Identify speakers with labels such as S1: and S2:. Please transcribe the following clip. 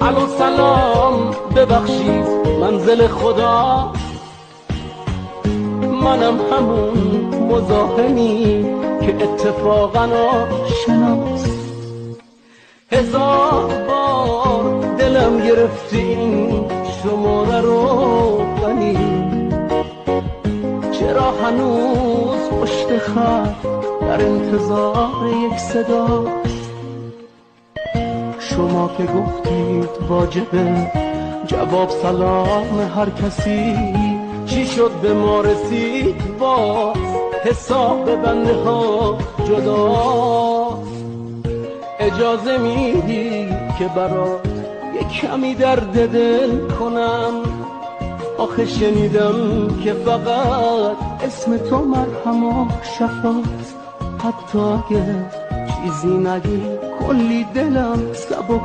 S1: الو سلام ببخشید منزل خدا، منم همون مزاحمی که اتفاقا آشناست. 1000 بار دلم گرفتی این شماره رو غنی، چرا هنوز پشت خط در انتظار یک صدا؟ شما که گفتید واجبه جواب سلام هر کسی، چی شد به ما رسید باز حساب بنده ها جدا؟ اجازه میدی که برات یک کمی درد دل کنم؟ آخه شنیدم که فقط اسم تو مرهم و شفاست، حتی اگه چیزی نگی کلی دلم سبک